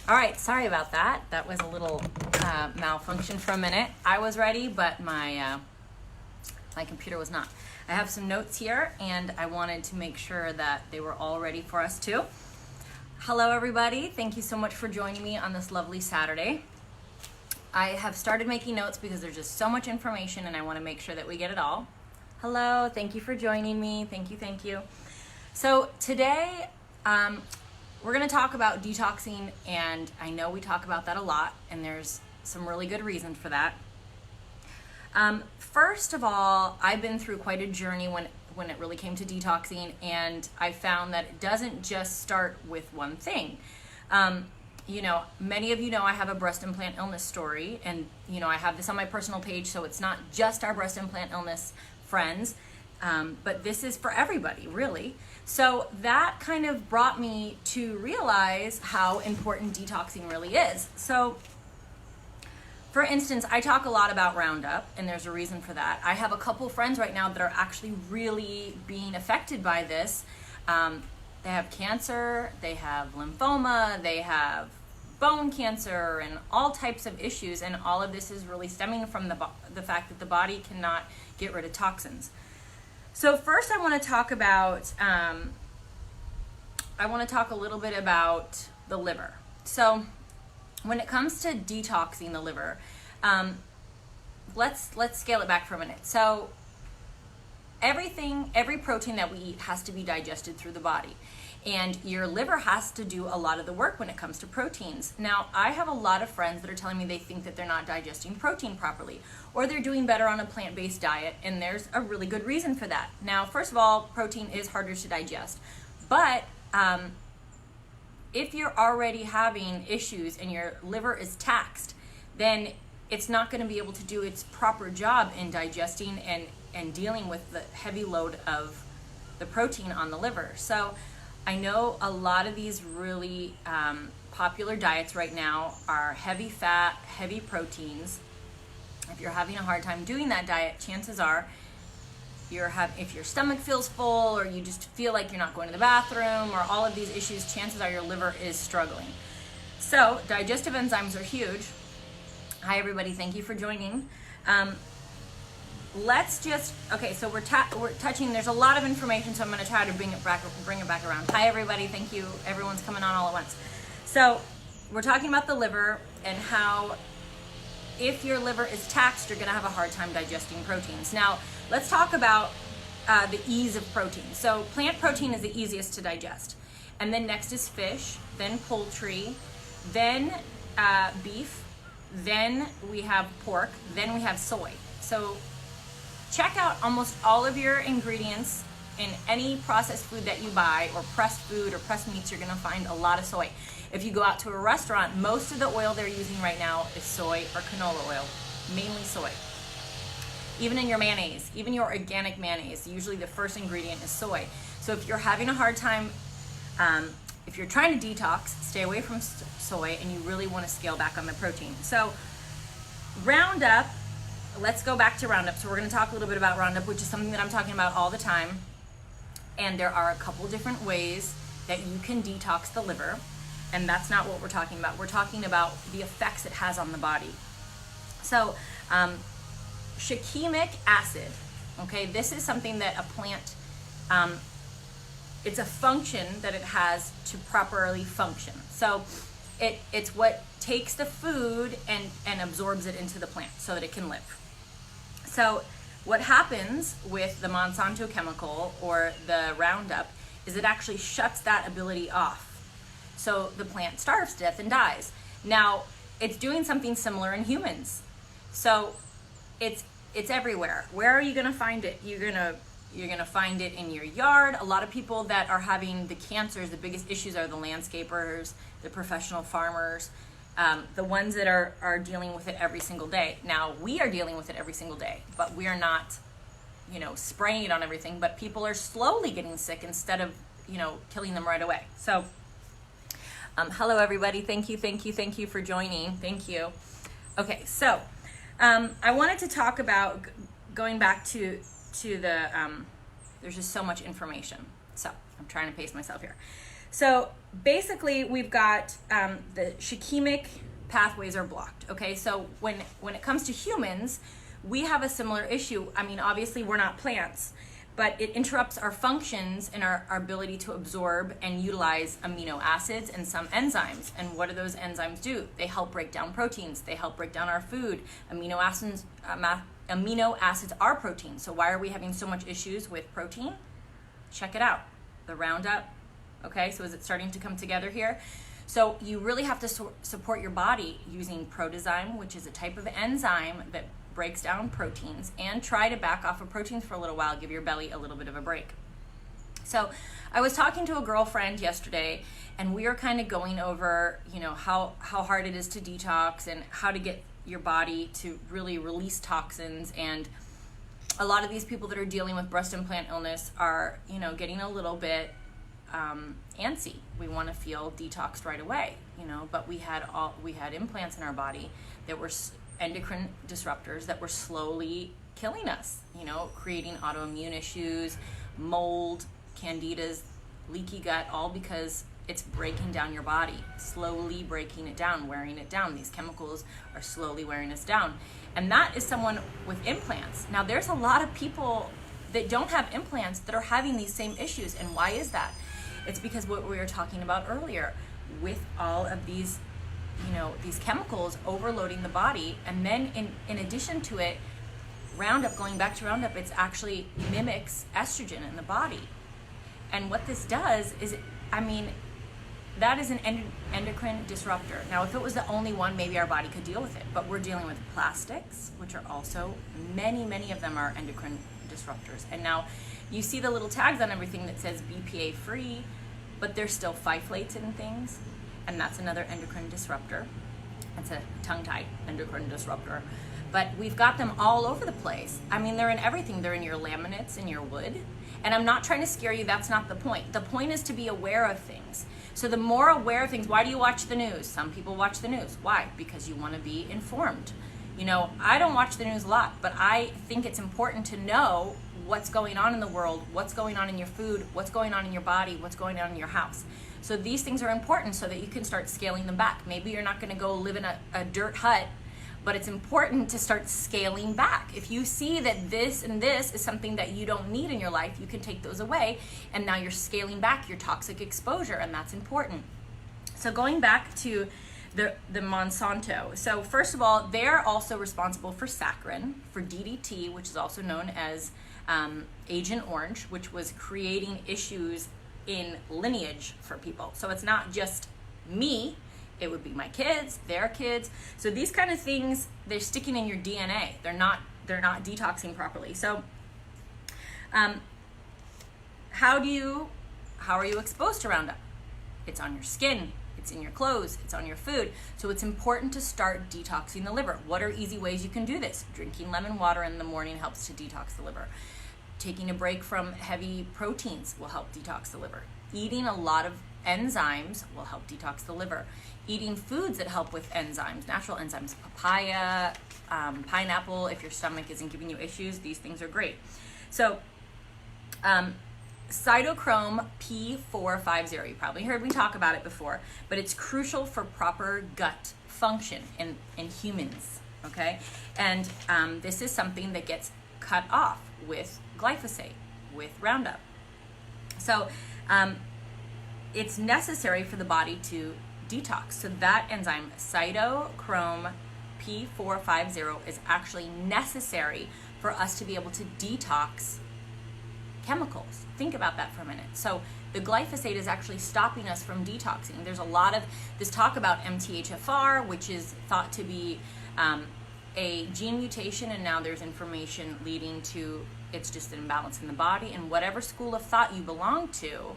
All right, sorry about that. That was a little malfunction for a minute. I was ready, but my computer was not. I have some notes here, and I wanted to make sure that they were all ready for us too. Hello, everybody. Thank you so much for joining me on this lovely Saturday. I have started making notes because there's just so much information, and I want to make sure that we get it all. Hello, thank you for joining me. Thank you. So today, we're going to talk about detoxing, and I know we talk about that a lot, and there's some really good reason for that. First of all, I've been through quite a journey when it really came to detoxing, and I found that it doesn't just start with one thing. Many of you know I have a breast implant illness story, and I have this on my personal page, so it's not just our breast implant illness friends, but this is for everybody, really. So that kind of brought me to realize how important detoxing really is. So for instance, I talk a lot about Roundup, and there's a reason for that. I have a couple friends right now that are actually really being affected by this. They have cancer, they have lymphoma, they have bone cancer, and all types of issues, and all of this is really stemming from the fact that the body cannot get rid of toxins. So first I want to talk about, a little bit about the liver. So when it comes to detoxing the liver, let's scale it back for a minute. So every protein that we eat has to be digested through the body. And your liver has to do a lot of the work when it comes to proteins. Now, I have a lot of friends that are telling me they think that they're not digesting protein properly, or they're doing better on a plant-based diet, and there's a really good reason for that. Now, first of all, protein is harder to digest, but if you're already having issues and your liver is taxed, then it's not going to be able to do its proper job in digesting and dealing with the heavy load of the protein on the liver. So I know a lot of these really popular diets right now are heavy fat, heavy proteins. If you're having a hard time doing that diet, chances are if your stomach feels full, or you just feel like you're not going to the bathroom, or all of these issues, chances are your liver is struggling. So digestive enzymes are huge. Hi everybody, thank you for joining. So we're touching, there's a lot of information, so I'm going to try to bring it back around. Hi everybody, thank you. Everyone's coming on all at once. So we're talking about the liver and how if your liver is taxed, you're going to have a hard time digesting proteins. Now, let's talk about the ease of protein. So plant protein is the easiest to digest. And then next is fish, then poultry, then beef, then we have pork, then we have soy. So check out almost all of your ingredients in any processed food that you buy, or pressed food or pressed meats. You're going to find a lot of soy. If you go out to a restaurant, most of the oil they're using right now is soy or canola oil, mainly soy. Even in your mayonnaise, even your organic mayonnaise, usually the first ingredient is soy. So if you're having a hard time, if you're trying to detox, stay away from soy, and you really want to scale back on the protein. So Roundup, let's go back to Roundup. So we're going to talk a little bit about Roundup, which is something that I'm talking about all the time. And there are a couple different ways that you can detox the liver. And that's not what we're talking about. We're talking about the effects it has on the body. So shikimic acid, okay, this is something that a plant, it's a function that it has to properly function. So it's what takes the food and absorbs it into the plant so that it can live. So what happens with the Monsanto chemical or the Roundup is it actually shuts that ability off. So the plant starves to death and dies. Now, it's doing something similar in humans. So it's everywhere. Where are you going to find it? You're going to find it in your yard. A lot of people that are having the cancers, the biggest issues are the landscapers, the professional farmers, the ones that are dealing with it every single day. Now, we are dealing with it every single day, but we are not, spraying it on everything, but people are slowly getting sick instead of, killing them right away. So, hello everybody. Thank you for joining. Thank you. Okay, so I wanted to talk about going back to the, there's just so much information. So I'm trying to pace myself here. So basically we've got the shikimic pathways are blocked. Okay, so when it comes to humans, we have a similar issue. I mean, obviously we're not plants, but it interrupts our functions and our ability to absorb and utilize amino acids and some enzymes. And what do those enzymes do? They help break down proteins. They help break down our food. Amino acids are protein. So why are we having so much issues with protein? Check it out. The Roundup. Okay, so is it starting to come together here? So you really have to support your body using protozyme, which is a type of enzyme that breaks down proteins, and try to back off of proteins for a little while, give your belly a little bit of a break. So I was talking to a girlfriend yesterday, and we were kind of going over, you know, how hard it is to detox and how to get your body to really release toxins. And a lot of these people that are dealing with breast implant illness are, you know, getting a little bit antsy. We want to feel detoxed right away, you know, but we had implants in our body that were endocrine disruptors that were slowly killing us, you know, creating autoimmune issues, mold, candidas, leaky gut, all because it's breaking down your body, slowly breaking it down, wearing it down. These chemicals are slowly wearing us down. And that is someone with implants. Now, there's a lot of people that don't have implants that are having these same issues. And why is that? It's because what we were talking about earlier, with all of these, you know, these chemicals overloading the body, and then in addition to it, Roundup, going back to Roundup, it's actually mimics estrogen in the body. And what this does is, I mean, that is an endocrine disruptor. Now, if it was the only one, maybe our body could deal with it, but we're dealing with plastics, which are also, many of them are endocrine disruptors. And now you see the little tags on everything that says BPA free, but there's still phyphlates in things, and that's another endocrine disruptor. It's a tongue-tied endocrine disruptor. But we've got them all over the place. I mean, they're in everything. They're in your laminates, in your wood. And I'm not trying to scare you. That's not the point. The point is to be aware of things. So the more aware of things, why do you watch the news? Some people watch the news. Why? Because you want to be informed. You know, I don't watch the news a lot, but I think it's important to know what's going on in the world, what's going on in your food, what's going on in your body, what's going on in your house. So these things are important so that you can start scaling them back. Maybe you're not going to go live in a dirt hut, but it's important to start scaling back. If you see that this and this is something that you don't need in your life, you can take those away, and now you're scaling back your toxic exposure, and that's important. So going back to the Monsanto. So first of all, they're also responsible for saccharin, for DDT, which is also known as Agent Orange, which was creating issues in lineage for people. So it's not just me, it would be my kids, their kids. So these kind of things, they're sticking in your DNA. They're not detoxing properly. So how are you exposed to Roundup? It's on your skin, it's in your clothes, it's on your food. So it's important to start detoxing the liver. What are easy ways you can do this? Drinking lemon water in the morning helps to detox the liver. Taking a break from heavy proteins will help detox the liver. Eating a lot of enzymes will help detox the liver. Eating foods that help with enzymes, natural enzymes, papaya, pineapple, if your stomach isn't giving you issues, these things are great. So cytochrome P450, you probably heard me talk about it before, but it's crucial for proper gut function in humans, okay? And this is something that gets cut off with glyphosate, with Roundup. So it's necessary for the body to detox. So that enzyme, cytochrome P450, is actually necessary for us to be able to detox chemicals. Think about that for a minute. So the glyphosate is actually stopping us from detoxing. There's a lot of this talk about MTHFR, which is thought to be a gene mutation, and now there's information leading to it's just an imbalance in the body. And whatever school of thought you belong to,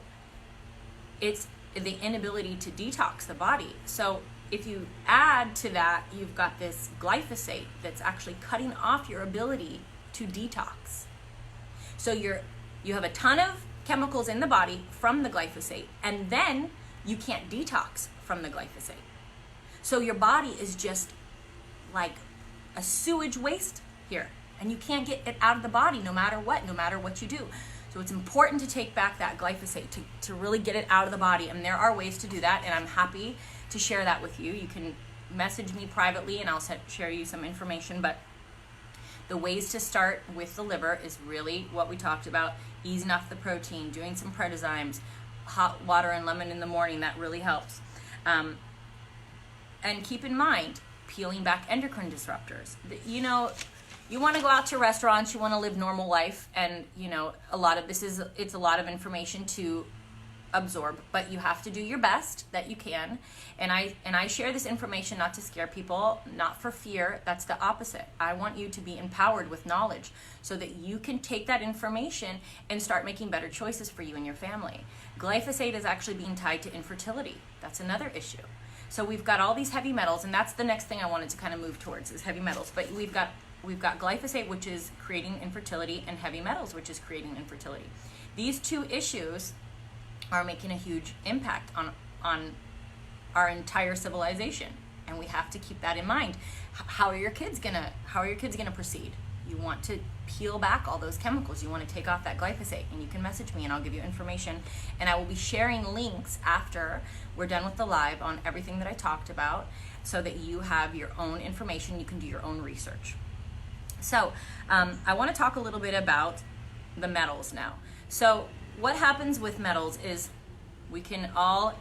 it's the inability to detox the body. So if you add to that, you've got this glyphosate that's actually cutting off your ability to detox. So you have a ton of chemicals in the body from the glyphosate, and then you can't detox from the glyphosate. So your body is just like a sewage waste here, and you can't get it out of the body no matter what you do. So it's important to take back that glyphosate, to really get it out of the body. And there are ways to do that, and I'm happy to share that with you. You can message me privately and I'll share you some information. But the ways to start with the liver is really what we talked about: easing off the protein, doing some predizymes, hot water and lemon in the morning. That really helps. And keep in mind, peeling back endocrine disruptors. You know, you want to go out to restaurants, you want to live normal life, and you know, a lot of this is, it's a lot of information to absorb, but you have to do your best that you can. And I share this information not to scare people, not for fear. That's the opposite. I want you to be empowered with knowledge so that you can take that information and start making better choices for you and your family. Glyphosate is actually being tied to infertility. That's another issue. So we've got all these heavy metals, and that's the next thing I wanted to kind of move towards, is heavy metals. But we've got glyphosate, which is creating infertility, and heavy metals, which is creating infertility. These two issues are making a huge impact on our entire civilization, and we have to keep that in mind. How are your kids gonna proceed? You want to peel back all those chemicals. You want to take off that glyphosate, and you can message me and I'll give you information, and I will be sharing links after we're done with the live on everything that I talked about, so that you have your own information. You can do your own research. So I want to talk a little bit about the metals now. So what happens with metals is we can all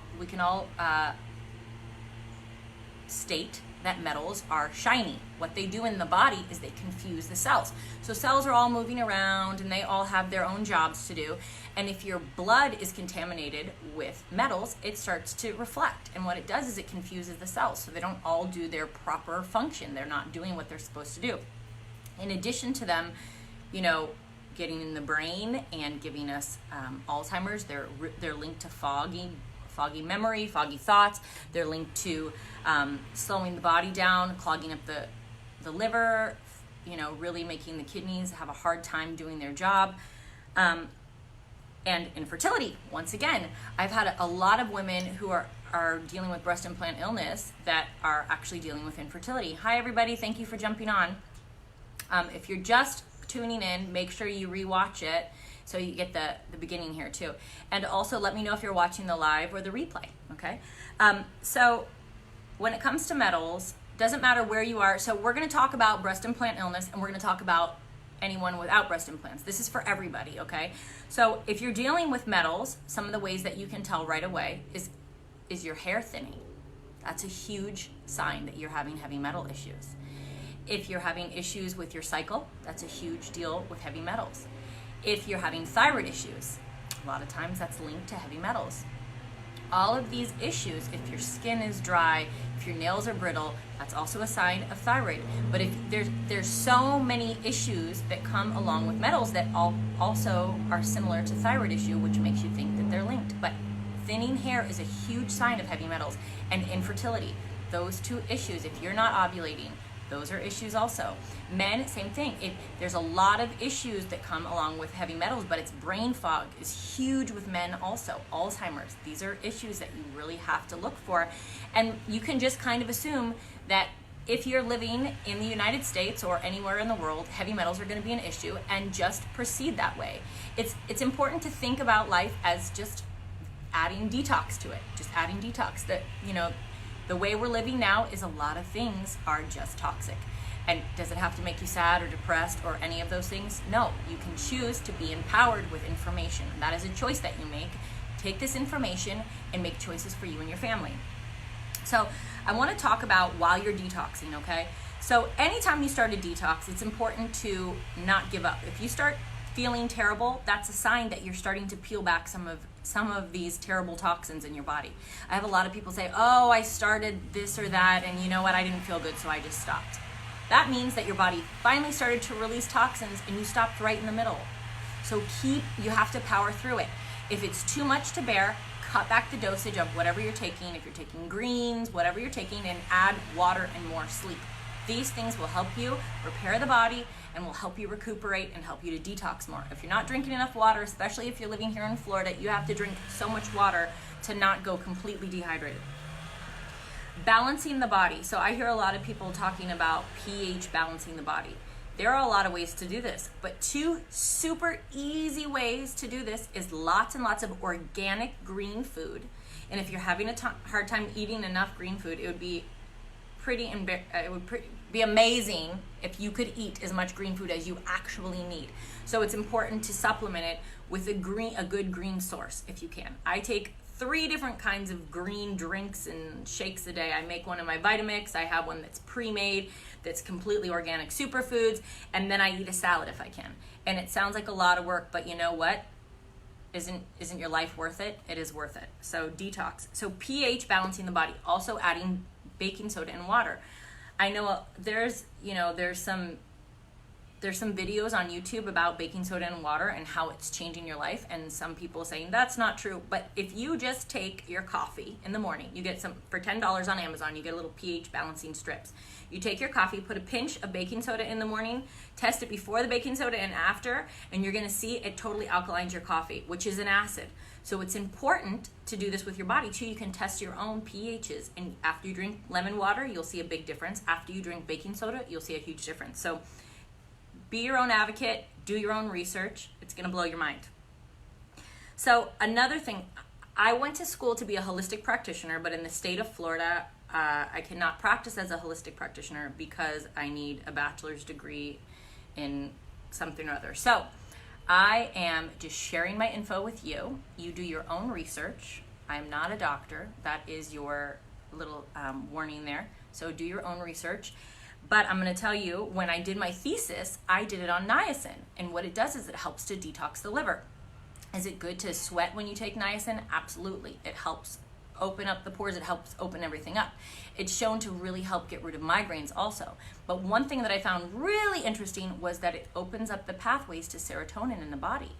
state that metals are shiny. What they do in the body is they confuse the cells. So cells are all moving around and they all have their own jobs to do. And if your blood is contaminated with metals, it starts to reflect. And what it does is it confuses the cells, so they don't all do their proper function. They're not doing what they're supposed to do. In addition to them, you know, getting in the brain and giving us Alzheimer's, they're linked to foggy memory, foggy thoughts. They're linked to slowing the body down, clogging up the liver, you know, really making the kidneys have a hard time doing their job. And infertility. Once again, I've had a lot of women who are dealing with breast implant illness that are actually dealing with infertility. Hi everybody, thank you for jumping on. If you're just tuning in, make sure you rewatch it so you get the beginning here too. And also let me know if you're watching the live or the replay, okay? So when it comes to metals, doesn't matter where you are. So we're gonna talk about breast implant illness, and we're gonna talk about anyone without breast implants. This is for everybody, okay? So if you're dealing with metals, some of the ways that you can tell right away is your hair thinning. That's a huge sign that you're having heavy metal issues. If you're having issues with your cycle, that's a huge deal with heavy metals. If you're having thyroid issues, a lot of times that's linked to heavy metals. All of these issues, if your skin is dry, if your nails are brittle, that's also a sign of thyroid. But if there's so many issues that come along with metals that also are similar to thyroid issue, which makes you think that they're linked. But thinning hair is a huge sign of heavy metals, and infertility. Those two issues, if you're not ovulating, those are issues also. Men, same thing. There's a lot of issues that come along with heavy metals, but it's brain fog is huge with men also. Alzheimer's, these are issues that you really have to look for. And you can just kind of assume that if you're living in the United States or anywhere in the world, heavy metals are going to be an issue, and just proceed that way. It's important to think about life as just adding detox to it, just adding detox. That, you know, the way we're living now is a lot of things are just toxic. And does it have to make you sad or depressed or any of those things? No, you can choose to be empowered with information. That is a choice that you make. Take this information and make choices for you and your family. So I want to talk about while you're detoxing, okay? So anytime you start a detox, it's important to not give up. If you start feeling terrible, that's a sign that you're starting to peel back some of these terrible toxins in your body. I have a lot of people say, oh, I started this or that, and you know what, I didn't feel good, so I just stopped. That means that your body finally started to release toxins and you stopped right in the middle. So you have to power through it. If it's too much to bear, cut back the dosage of whatever you're taking. If you're taking greens, whatever you're taking, and add water and more sleep. These things will help you repair the body and will help you recuperate and help you to detox more. If you're not drinking enough water, especially if you're living here in Florida, you have to drink so much water to not go completely dehydrated. Balancing the body. So I hear a lot of people talking about pH balancing the body. There are a lot of ways to do this, but 2 super easy ways to do this is lots and lots of organic green food. And if you're having a hard time eating enough green food, it would be be amazing if you could eat as much green food as you actually need. So it's important to supplement it with a good green source if you can. I take 3 different kinds of green drinks and shakes a day. I make one in my Vitamix. I have one that's pre-made, that's completely organic superfoods, and then I eat a salad if I can. And it sounds like a lot of work, but you know what? Isn't your life worth it? It is worth it. So detox. So pH, balancing the body, also adding baking soda and water. I know there's some videos on YouTube about baking soda and water and how it's changing your life, and some people saying that's not true. But if you just take your coffee in the morning, you get some for $10 on Amazon, you get a little pH balancing strips. You take your coffee, put a pinch of baking soda in the morning, test it before the baking soda and after, and you're gonna see it totally alkalines your coffee, which is an acid. So it's important to do this with your body too. You can test your own pHs, and after you drink lemon water, you'll see a big difference. After you drink baking soda, you'll see a huge difference. So be your own advocate, do your own research. It's gonna blow your mind. So another thing, I went to school to be a holistic practitioner, but in the state of Florida, I cannot practice as a holistic practitioner because I need a bachelor's degree in something or other. So I am just sharing my info with you. You do your own research. I'm not a doctor. That is your little warning there. So do your own research. But I'm going to tell you, when I did my thesis, I did it on niacin. And what it does is it helps to detox the liver. Is it good to sweat when you take niacin? Absolutely. It helps open up the pores. It helps open everything up. It's shown to really help get rid of migraines also. But one thing that I found really interesting was that it opens up the pathways to serotonin in the body.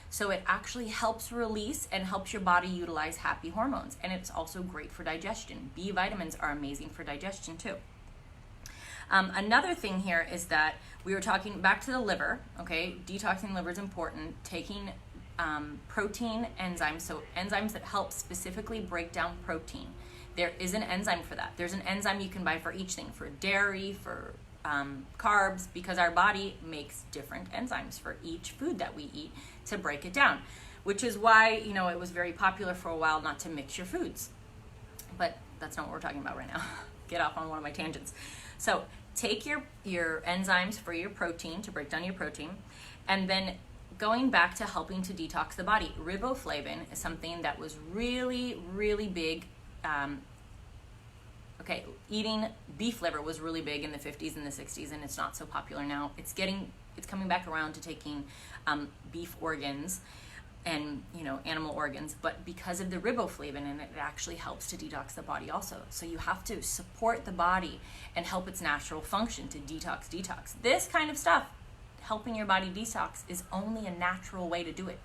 So it actually helps release and helps your body utilize happy hormones. And it's also great for digestion. B vitamins are amazing for digestion too. Another thing here is that we were talking back to the liver, okay? Detoxing the liver is important. Taking protein enzymes, so enzymes that help specifically break down protein. There is an enzyme for that. There's an enzyme you can buy for each thing, for dairy, for carbs, because our body makes different enzymes for each food that we eat to break it down, which is why, it was very popular for a while not to mix your foods. But that's not what we're talking about right now. Get off on one of my tangents. So take your enzymes for your protein, to break down your protein, and then going back to helping to detox the body. Riboflavin is something that was really, really big. Eating beef liver was really big in the 50s and the 60s, and it's not so popular now. It's coming back around to taking beef organs and animal organs, but because of the riboflavin, and it actually helps to detox the body also. So you have to support the body and help its natural function to detox. This kind of stuff, helping your body detox, is only a natural way to do it.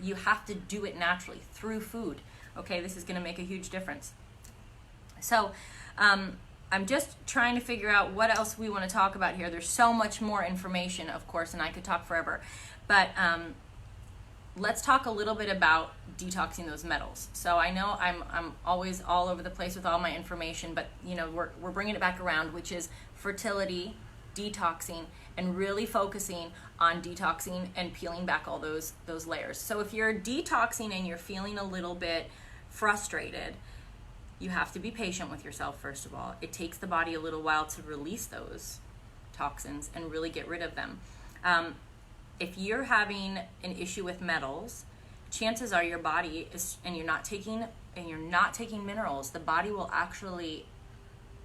You have to do it naturally through food. Okay, this is going to make a huge difference. So I'm just trying to figure out what else we want to talk about here. There's so much more information, of course, and I could talk forever. But let's talk a little bit about detoxing those metals. So I know I'm always all over the place with all my information, but we're bringing it back around, which is fertility, detoxing, and really focusing on detoxing and peeling back all those layers. So if you're detoxing and you're feeling a little bit frustrated, you have to be patient with yourself, first of all. It takes the body a little while to release those toxins and really get rid of them. If you're having an issue with metals, chances are your body is, and you're not taking minerals, the body will actually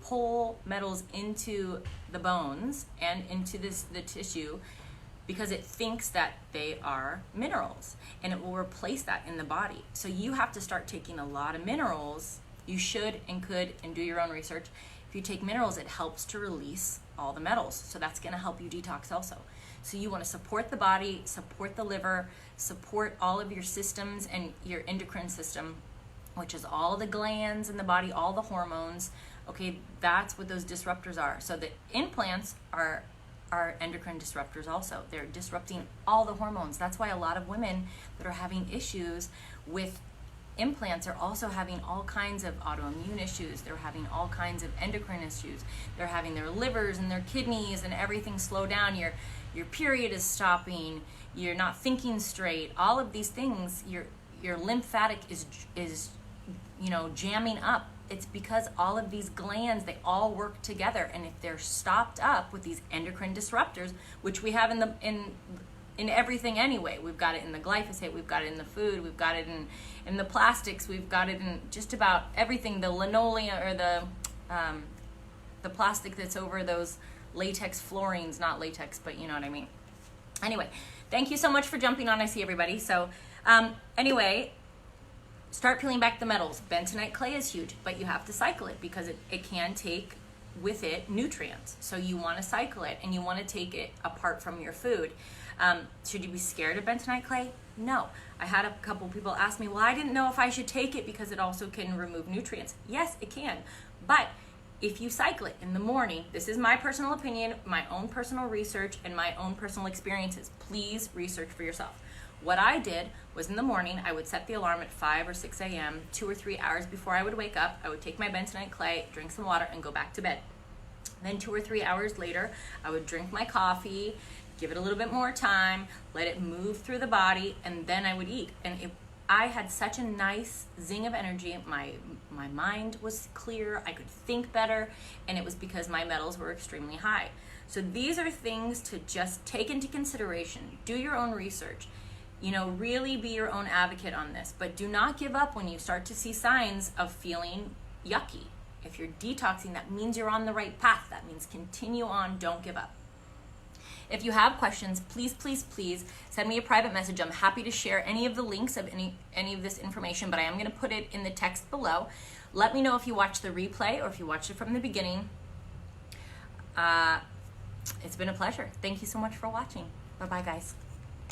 pull metals into the bones and into the tissue because it thinks that they are minerals, and it will replace that in the body. So you have to start taking a lot of minerals. You should and could, and do your own research. If you take minerals, it helps to release all the metals. So that's going to help you detox also. So you want to support the body, support the liver, support all of your systems and your endocrine system, which is all the glands in the body, all the hormones. Okay, that's what those disruptors are. So the implants are endocrine disruptors also. They're disrupting all the hormones. That's why a lot of women that are having issues with implants are also having all kinds of autoimmune issues. They're having all kinds of endocrine issues. They're having their livers and their kidneys and everything slow down. Your period is stopping. You're not thinking straight. All of these things, your lymphatic is jamming up. It's because all of these glands, they all work together, and if they're stopped up with these endocrine disruptors, which we have in everything anyway. We've got it in the glyphosate, we've got it in the food, we've got it in the plastics, we've got it in just about everything, the linoleum or the plastic that's over those latex floorings, not latex, but you know what I mean. Anyway, thank you so much for jumping on. I see everybody. So anyway, start peeling back the metals. Bentonite clay is huge, but you have to cycle it because it can take with it nutrients. So you want to cycle it, and you want to take it apart from your food. Should you be scared of bentonite clay? No. I had a couple people ask me, well, I didn't know if I should take it because it also can remove nutrients. Yes, it can. But if you cycle it in the morning, this is my personal opinion, my own personal research, and my own personal experiences. Please research for yourself. What I did was in the morning, I would set the alarm at 5 or 6 a.m., 2 or 3 hours before I would wake up. I would take my bentonite clay, drink some water, and go back to bed. Then 2 or 3 hours later, I would drink my coffee, give it a little bit more time, let it move through the body, and then I would eat. And I had such a nice zing of energy. My mind was clear, I could think better, and it was because my metals were extremely high. So these are things to just take into consideration. Do your own research. Really be your own advocate on this, but do not give up when you start to see signs of feeling yucky. If you're detoxing, that means you're on the right path. That means continue on, don't give up. If you have questions, please, please, please send me a private message. I'm happy to share any of the links of any of this information, but I am going to put it in the text below. Let me know if you watched the replay or if you watched it from the beginning. It's been a pleasure. Thank you so much for watching. Bye-bye, guys.